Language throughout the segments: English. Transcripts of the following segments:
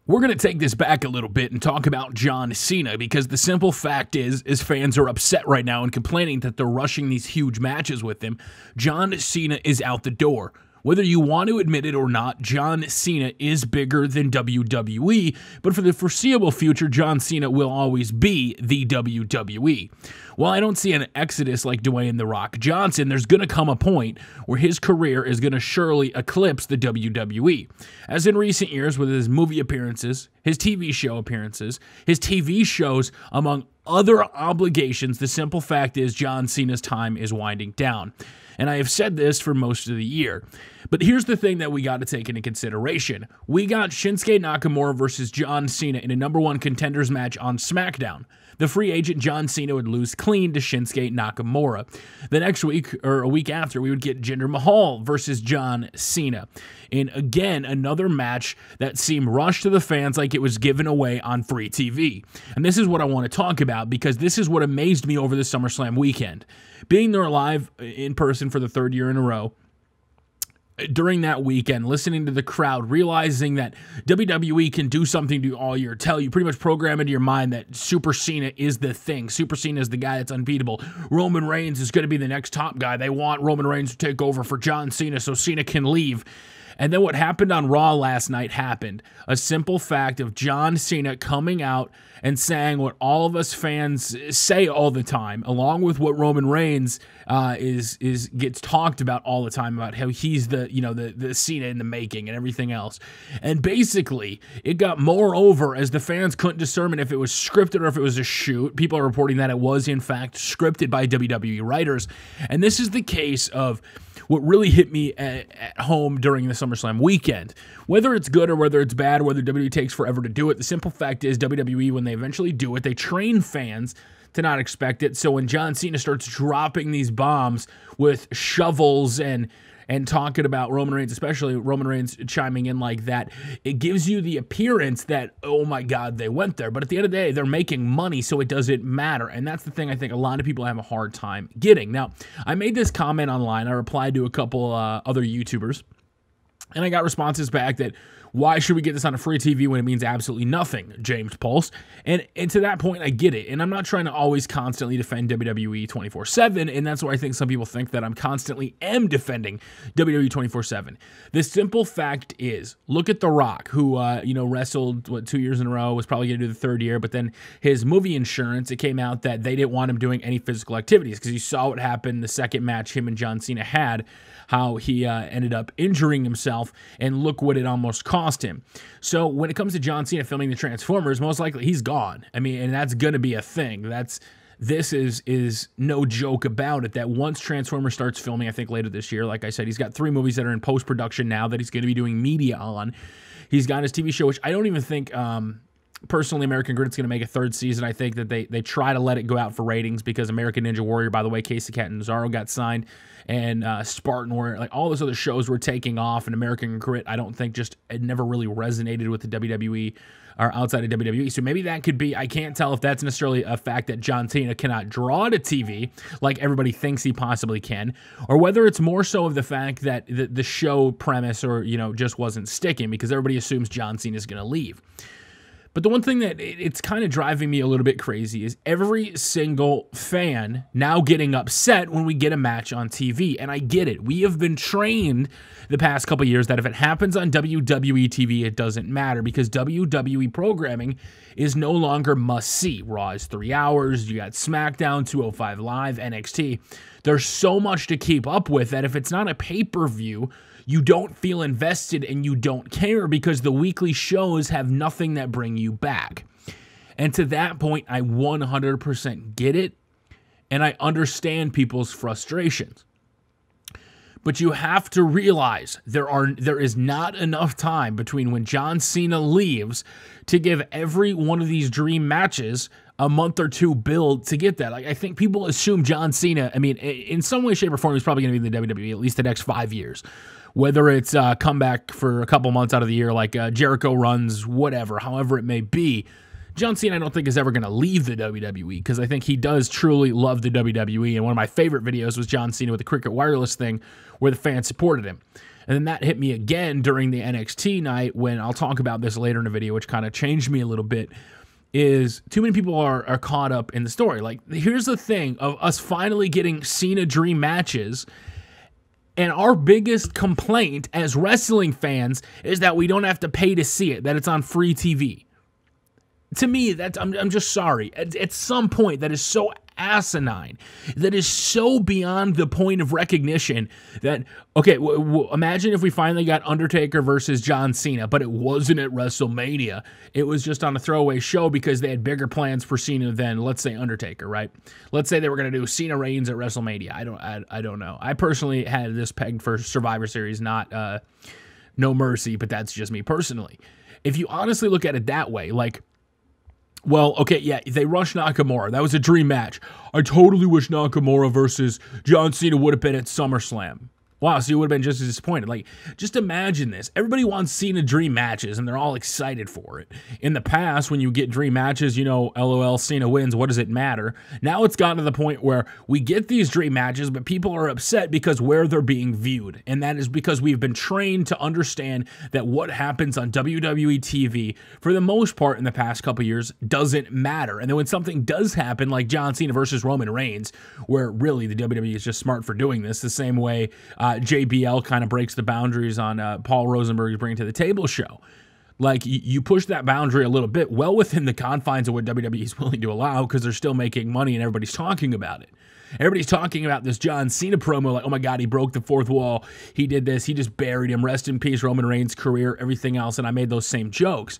We're going to take this back a little bit and talk about John Cena, because the simple fact is fans are upset right now and complaining that they're rushing these huge matches with him. John Cena is out the door. Whether you want to admit it or not, John Cena is bigger than WWE, but for the foreseeable future, John Cena will always be the WWE. While I don't see an exodus like Dwayne "The Rock" Johnson, there's going to come a point where his career is going to surely eclipse the WWE. As in recent years with his movie appearances, his TV show appearances, his TV shows, among other obligations, the simple fact is John Cena's time is winding down. And I have said this for most of the year. But here's the thing that we got to take into consideration. We got Shinsuke Nakamura versus John Cena in a #1 contenders match on SmackDown. The free agent John Cena would lose clean to Shinsuke Nakamura. The next week, or a week after, we would get Jinder Mahal versus John Cena. In, again, another match that seemed rushed to the fans like it was given away on free TV. And this is what I want to talk about, because this is what amazed me over the SummerSlam weekend. Being there live in person for the third year in a row, during that weekend, listening to the crowd, realizing that WWE can do something to you all year, tell you, pretty much program into your mind that Super Cena is the thing. Super Cena is the guy that's unbeatable. Roman Reigns is going to be the next top guy. They want Roman Reigns to take over for John Cena so Cena can leave. And then what happened on Raw last night happened. A simple fact of John Cena coming out and saying what all of us fans say all the time, along with what Roman Reigns gets talked about all the time, about how he's the Cena in the making and everything else. And basically, it got more over as the fans couldn't discern if it was scripted or if it was a shoot. People are reporting that it was, in fact, scripted by WWE writers. And this is the case of what really hit me at home during the SummerSlam weekend. Whether it's good or whether it's bad, whether WWE takes forever to do it, the simple fact is WWE, when they eventually do it, they train fans to not expect it. So when John Cena starts dropping these bombs with shovels and talking about Roman Reigns, especially Roman Reigns chiming in like that, it gives you the appearance that, oh my God, they went there. But at the end of the day, they're making money, so it doesn't matter. And that's the thing I think a lot of people have a hard time getting. Now, I made this comment online. I replied to a couple other YouTubers, and I got responses back that, why should we get this on a free TV when it means absolutely nothing, James Pulse? And to that point, I get it. And I'm not trying to always constantly defend WWE 24/7, and that's why I think some people think that I'm constantly defending WWE 24/7. The simple fact is, look at The Rock, who wrestled 2 years in a row, was probably going to do the third year, but then his movie insurance, it came out that they didn't want him doing any physical activities, because you saw what happened the second match him and John Cena had, how he ended up injuring himself, and look what it almost cost him. So when it comes to John Cena filming the Transformers, most likely he's gone. I mean, and that's going to be a thing. This is no joke about it, that once Transformers starts filming, I think later this year, like I said, he's got 3 movies that are in post-production now that he's going to be doing media on. He's got his TV show, which I don't even think... personally, American Grid's going to make a 3rd season. I think that they try to let it go out for ratings, because American Ninja Warrior, by the way, Casey Catanzaro got signed, and Spartan Warrior, like all those other shows were taking off, and American Grid, I don't think, it never really resonated with the WWE or outside of WWE. So maybe that could be, I can't tell if that's necessarily a fact that John Cena cannot draw to TV like everybody thinks he possibly can, or whether it's more so of the fact that the show premise just wasn't sticking, because everybody assumes John Cena is going to leave. But the one thing that it's kind of driving me a little bit crazy is every single fan now getting upset when we get a match on TV. And I get it. We have been trained the past couple years that if it happens on WWE TV, it doesn't matter, because WWE programming is no longer must-see. Raw is 3 hours. You got SmackDown, 205 Live, NXT. There's so much to keep up with that if it's not a pay-per-view, you don't feel invested and you don't care, because the weekly shows have nothing that bring you back. And to that point, I 100% get it, and I understand people's frustrations. But you have to realize there is not enough time between when John Cena leaves to give every one of these dream matches a month or 2 build to get that. Like, I think people assume John Cena, I mean, in some way, shape, or form, he's probably going to be in the WWE at least the next 5 years. Whether it's come back for a couple months out of the year, like Jericho runs, whatever, however it may be, John Cena, I don't think, is ever going to leave the WWE, because I think he does truly love the WWE. And one of my favorite videos was John Cena with the Cricket Wireless thing, where the fans supported him. And then that hit me again during the NXT night when I'll talk about this later in the video, which kind of changed me a little bit, is too many people are caught up in the story. Like, here's the thing of us finally getting Cena Dream matches, and our biggest complaint as wrestling fans is that we don't have to pay to see it, that it's on free TV. To me, I'm just sorry. At some point, that is so asinine, that is so beyond the point of recognition that, okay, imagine if we finally got Undertaker versus John Cena, but it wasn't at WrestleMania. It was just on a throwaway show because they had bigger plans for Cena than, let's say, Undertaker, right? Let's say they were going to do Cena Reigns at WrestleMania. I don't know. I personally had this pegged for Survivor Series, not No Mercy, but that's just me personally. If you honestly look at it that way, like, well, okay, yeah, they rushed Nakamura. That was a dream match. I totally wish Nakamura versus John Cena would have been at SummerSlam. Wow, so you would have been just as disappointed. Like, just imagine this. Everybody wants Cena dream matches, and they're all excited for it. In the past, when you get dream matches, you know, LOL, Cena wins, what does it matter? Now it's gotten to the point where we get these dream matches, but people are upset because where they're being viewed. And that is because we've been trained to understand that what happens on WWE TV, for the most part in the past couple years, doesn't matter. And then when something does happen, like John Cena versus Roman Reigns, where really the WWE is just smart for doing this, the same way JBL kind of breaks the boundaries on Paul Rosenberg's Bring to the Table show. Like, you push that boundary a little bit, well within the confines of what WWE is willing to allow, because they're still making money and everybody's talking about it. Everybody's talking about this John Cena promo like, oh my God, he broke the fourth wall. He did this. He just buried him. Rest in peace, Roman Reigns' career, everything else. And I made those same jokes.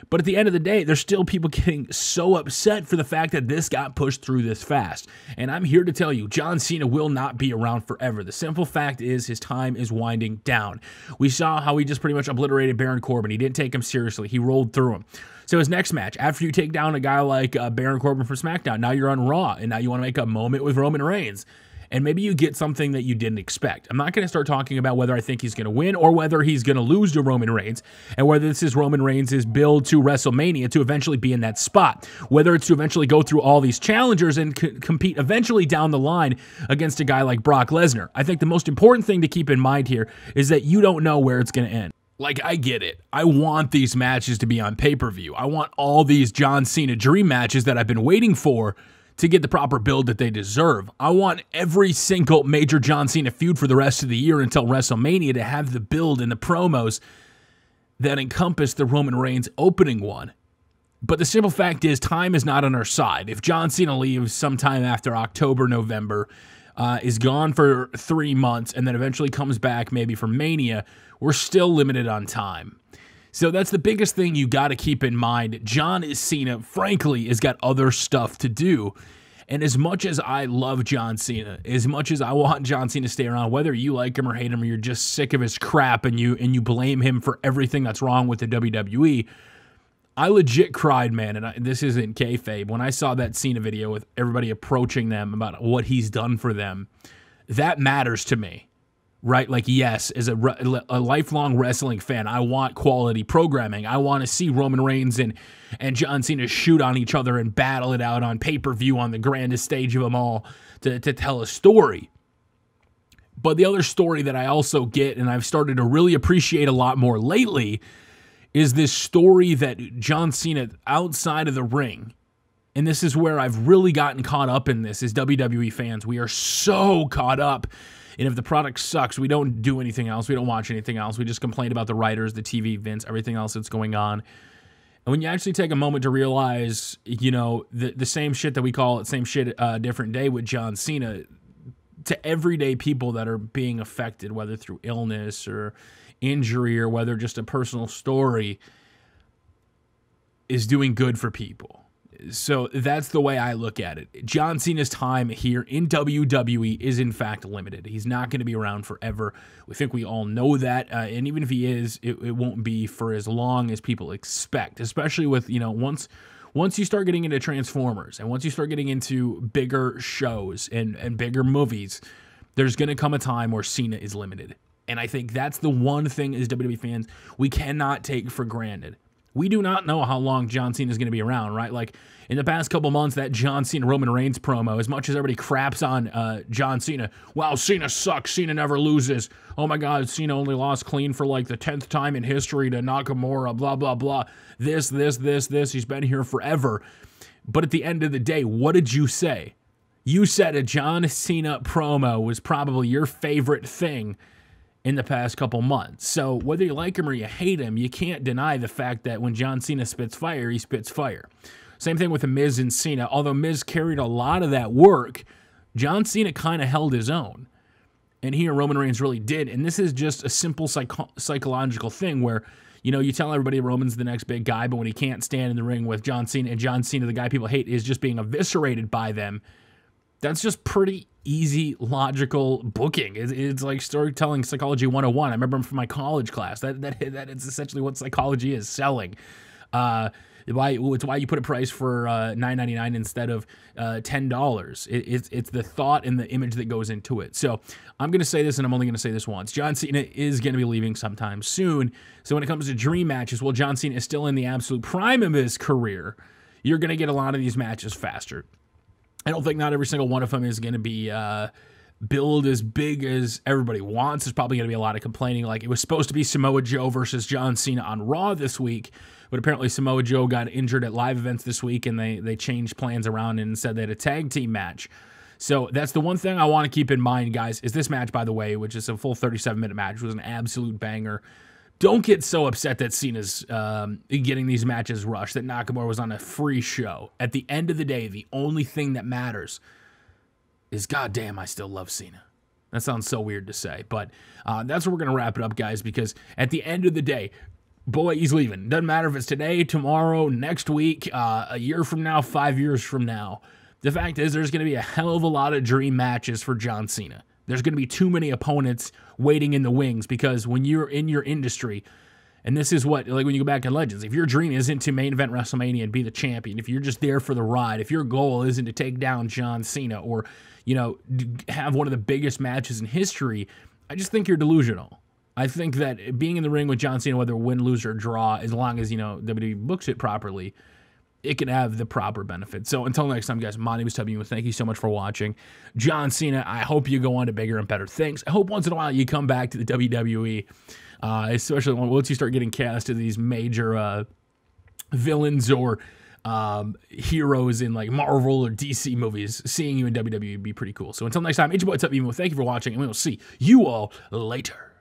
But at the end of the day, there's still people getting so upset for the fact that this got pushed through this fast. And I'm here to tell you, John Cena will not be around forever. The simple fact is his time is winding down. We saw how he just pretty much obliterated Baron Corbin. He didn't take him seriously. He rolled through him. So his next match, after you take down a guy like Baron Corbin for SmackDown, now you're on Raw, and now you want to make a moment with Roman Reigns. And maybe you get something that you didn't expect. I'm not going to start talking about whether I think he's going to win or whether he's going to lose to Roman Reigns, and whether this is Roman Reigns' build to WrestleMania to eventually be in that spot, whether it's to eventually go through all these challengers and compete eventually down the line against a guy like Brock Lesnar. I think the most important thing to keep in mind here is that you don't know where it's going to end. Like, I get it. I want these matches to be on pay-per-view. I want all these John Cena dream matches that I've been waiting for to get the proper build that they deserve. I want every single major John Cena feud for the rest of the year until WrestleMania to have the build and the promos that encompass the Roman Reigns opening one. But the simple fact is, time is not on our side. If John Cena leaves sometime after October, November, is gone for 3 months, and then eventually comes back maybe for Mania, we're still limited on time. So that's the biggest thing you got to keep in mind. John Cena, frankly, has got other stuff to do. And as much as I love John Cena, as much as I want John Cena to stay around, whether you like him or hate him, or you're just sick of his crap and you blame him for everything that's wrong with the WWE, I legit cried, man, and this isn't kayfabe. When I saw that Cena video with everybody approaching them about what he's done for them, that matters to me. Right? Like, yes, as a lifelong wrestling fan, I want quality programming. I want to see Roman Reigns and John Cena shoot on each other and battle it out on pay-per-view on the grandest stage of them all to tell a story. But the other story that I also get, and I've started to really appreciate a lot more lately, is this story that John Cena outside of the ring, and this is where I've really gotten caught up in this, is WWE fans. We are so caught up. And if the product sucks, we don't do anything else. We don't watch anything else. We just complain about the writers, the TV, Vince, everything else that's going on. And when you actually take a moment to realize, you know, the same shit that we call it, same shit, different day with John Cena, to everyday people that are being affected, whether through illness or injury or whether just a personal story, is doing good for people. So that's the way I look at it. John Cena's time here in WWE is in fact limited. He's not going to be around forever. We think we all know that. And even if he is, it won't be for as long as people expect, especially with, you know, once you start getting into Transformers and once you start getting into bigger shows and bigger movies, there's going to come a time where Cena is limited. And I think that's the one thing as WWE fans we cannot take for granted. We do not know how long John Cena is going to be around, right? Like, in the past couple months, that John Cena Roman Reigns promo, as much as everybody craps on John Cena, wow, Cena sucks, Cena never loses. Oh my God, Cena only lost clean for like the 10th time in history to Nakamura, blah, blah, blah. This. He's been here forever. But at the end of the day, what did you say? You said a John Cena promo was probably your favorite thing in the past couple months. So whether you like him or you hate him, you can't deny the fact that when John Cena spits fire, he spits fire. Same thing with the Miz and Cena. Although Miz carried a lot of that work, John Cena kind of held his own. And he and Roman Reigns really did. And this is just a simple psychological thing where, you know, you tell everybody Roman's the next big guy, but when he can't stand in the ring with John Cena, and John Cena, the guy people hate, is just being eviscerated by them, that's just pretty easy, logical booking. It's like storytelling psychology 101. I remember from my college class. That is essentially what psychology is, selling. It's why you put a price for $9.99 instead of $10. It's the thought and the image that goes into it. So I'm going to say this, and I'm only going to say this once. John Cena is going to be leaving sometime soon. So when it comes to dream matches, well, John Cena is still in the absolute prime of his career. You're going to get a lot of these matches faster. I don't think not every single one of them is going to be billed as big as everybody wants. There's probably going to be a lot of complaining. Like, it was supposed to be Samoa Joe versus John Cena on Raw this week, but apparently Samoa Joe got injured at live events this week, and they changed plans around and said they had a tag team match. So that's the one thing I want to keep in mind, guys, is this match, by the way, which is a full 37-minute match, was an absolute banger. Don't get so upset that Cena's getting these matches rushed, that Nakamura was on a free show. At the end of the day, the only thing that matters is, goddamn, I still love Cena. That sounds so weird to say, but that's where we're going to wrap it up, guys, because at the end of the day, boy, he's leaving. Doesn't matter if it's today, tomorrow, next week, a year from now, 5 years from now. The fact is, there's going to be a hell of a lot of dream matches for John Cena. There's going to be too many opponents waiting in the wings, because when you're in your industry, and this is what, like when you go back in Legends, if your dream isn't to main event WrestleMania and be the champion, if you're just there for the ride, if your goal isn't to take down John Cena or, you know, have one of the biggest matches in history, I just think you're delusional. I think that being in the ring with John Cena, whether win, lose, or draw, as long as, you know, WWE books it properly, it can have the proper benefit. So until next time, guys, my name is W. Thank you so much for watching. John Cena, I hope you go on to bigger and better things. I hope once in a while you come back to the WWE, especially once you start getting cast as these major villains or heroes in like Marvel or DC movies. Seeing you in WWE would be pretty cool. So until next time, it's your boy W. Thank you for watching, and we will see you all later.